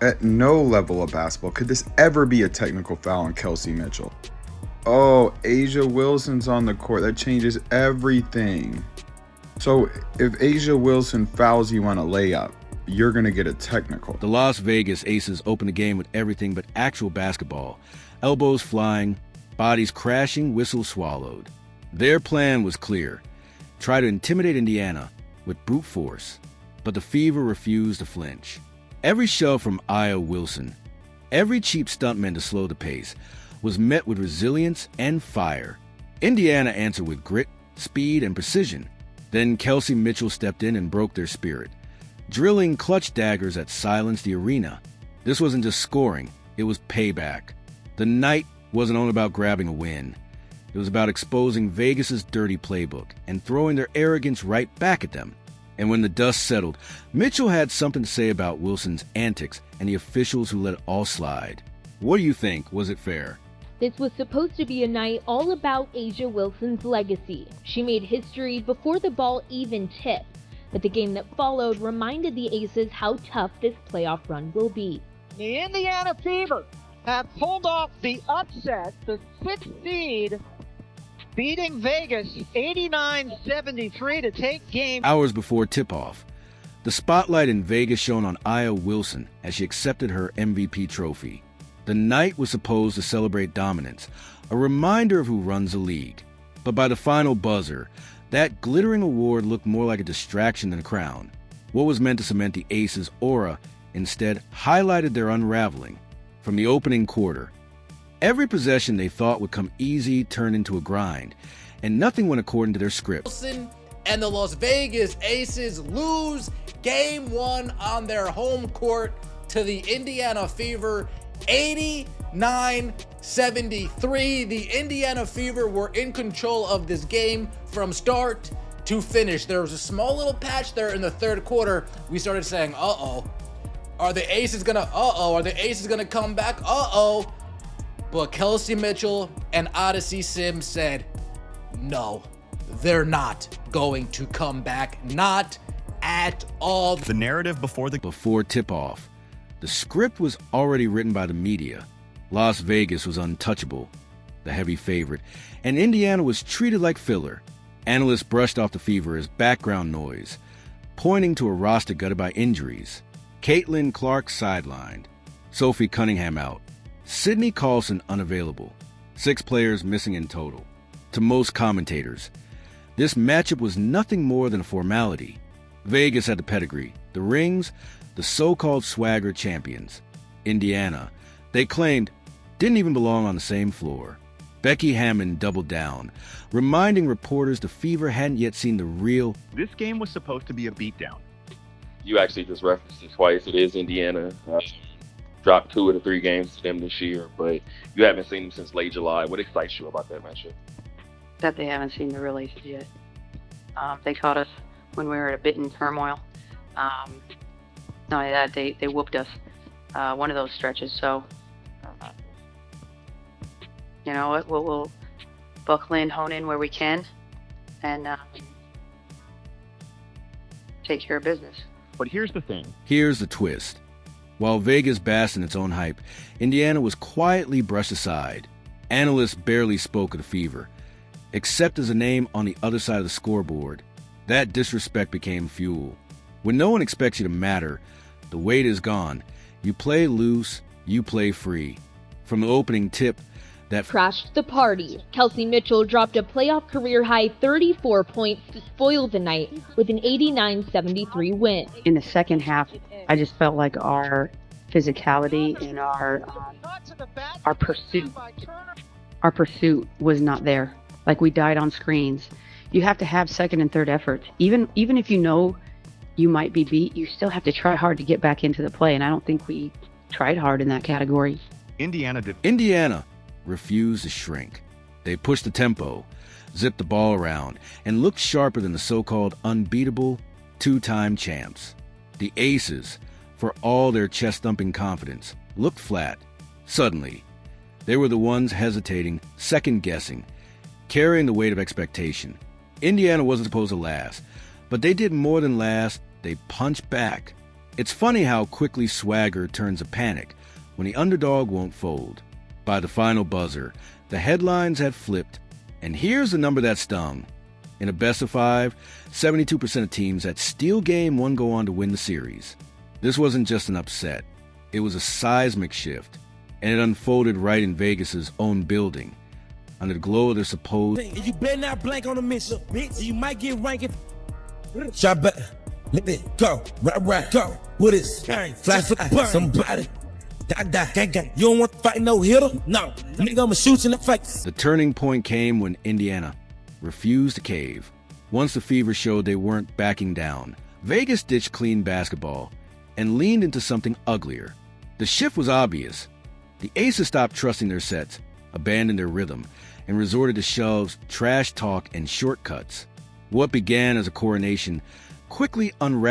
At no level of basketball could this ever be a technical foul on Kelsey Mitchell. Oh, Asia Wilson's on the court. That changes everything. So if Asia Wilson fouls you on a layup, you're going to get a technical. The Las Vegas Aces opened the game with everything but actual basketball. Elbows flying, bodies crashing, whistles swallowed. Their plan was clear. Try to intimidate Indiana with brute force. But the Fever refused to flinch. Every shove from Io Wilson, every cheap stuntman to slow the pace, was met with resilience and fire. Indiana answered with grit, speed, and precision. Then Kelsey Mitchell stepped in and broke their spirit, drilling clutch daggers that silenced the arena. This wasn't just scoring, it was payback. The night wasn't only about grabbing a win. It was about exposing Vegas's dirty playbook and throwing their arrogance right back at them. And when the dust settled, Mitchell had something to say about Wilson's antics and the officials who let it all slide. What do you think? Was it fair? This was supposed to be a night all about Asia Wilson's legacy. She made history before the ball even tipped, but the game that followed reminded the Aces how tough this playoff run will be. The Indiana Fever have pulled off the upset, the 6th seed, beating Vegas 89-73 to take game. Hours before tip-off, the spotlight in Vegas shone on Io Wilson as she accepted her MVP trophy. The night was supposed to celebrate dominance, a reminder of who runs the league. But by the final buzzer, that glittering award looked more like a distraction than a crown. What was meant to cement the Aces' aura instead highlighted their unraveling. From the opening quarter, every possession they thought would come easy turned into a grind, and nothing went according to their script. Wilson and the Las Vegas Aces lose Game 1 on their home court to the Indiana Fever, 89-73. The Indiana Fever were in control of this game from start to finish. There was a small little patch there in the third quarter. We started saying, are the Aces gonna come back? But Kelsey Mitchell and Odyssey Sims said, no, they're not going to come back. Not at all. The narrative before tip-off, the script was already written by the media. Las Vegas was untouchable, the heavy favorite, and Indiana was treated like filler. Analysts brushed off the Fever as background noise, pointing to a roster gutted by injuries. Caitlin Clark sidelined, Sophie Cunningham out, Sydney Carlson unavailable, 6 players missing in total. To most commentators, this matchup was nothing more than a formality. Vegas had the pedigree, the rings, the so-called swagger champions. Indiana, they claimed, didn't even belong on the same floor. Becky Hammond doubled down, reminding reporters the Fever hadn't yet seen the real. This game was supposed to be a beatdown. You actually just referenced it twice. It is Indiana. Dropped 2 of the 3 games to them this year, but you haven't seen them since late July. What excites you about that matchup? That they haven't seen the real Aces yet. They caught us when we were at a bit in turmoil. Not only that, they whooped us one of those stretches. So, you know what? We'll buckle in, hone in where we can, and take care of business. But here's the thing. Here's the twist. While Vegas basked in its own hype, Indiana was quietly brushed aside. Analysts barely spoke of the Fever, except as a name on the other side of the scoreboard. That disrespect became fuel. When no one expects you to matter, the weight is gone. You play loose, you play free. From the opening tip, that crashed the party. Kelsey Mitchell dropped a playoff career-high 34 points to spoil the night with an 89-73 win. In the second half, I just felt like our physicality and our pursuit was not there. Like we died on screens. You have to have second and third effort. Even if you know you might be beat, you still have to try hard to get back into the play, and I don't think we tried hard in that category. Indiana refused to shrink. They pushed the tempo, zipped the ball around, and looked sharper than the so-called unbeatable 2-time champs. The Aces, for all their chest-thumping confidence, looked flat. Suddenly, they were the ones hesitating, second-guessing, carrying the weight of expectation. Indiana wasn't supposed to last, but they did more than last. They punched back. It's funny how quickly swagger turns a panic when the underdog won't fold. By the final buzzer, the headlines had flipped, and here's the number that stung. In a best of 5, 72% of teams that steal game 1 go on to win the series. This wasn't just an upset. It was a seismic shift, and it unfolded right in Vegas's own building, under the glow of their supposed... You better not blank on the mission, bitch. You might get ranked. Shot back. Let it go. Right. Go. What is fly for somebody. Die. Gang. You don't want to fight no hitter? No. Nigga, I'ma shoot you in the face. The turning point came when Indiana refused to cave. Once the Fever showed they weren't backing down, Vegas ditched clean basketball and leaned into something uglier. The shift was obvious. The Aces stopped trusting their sets, abandoned their rhythm, and resorted to shoves, trash talk, and shortcuts. What began as a coronation quickly unraveled.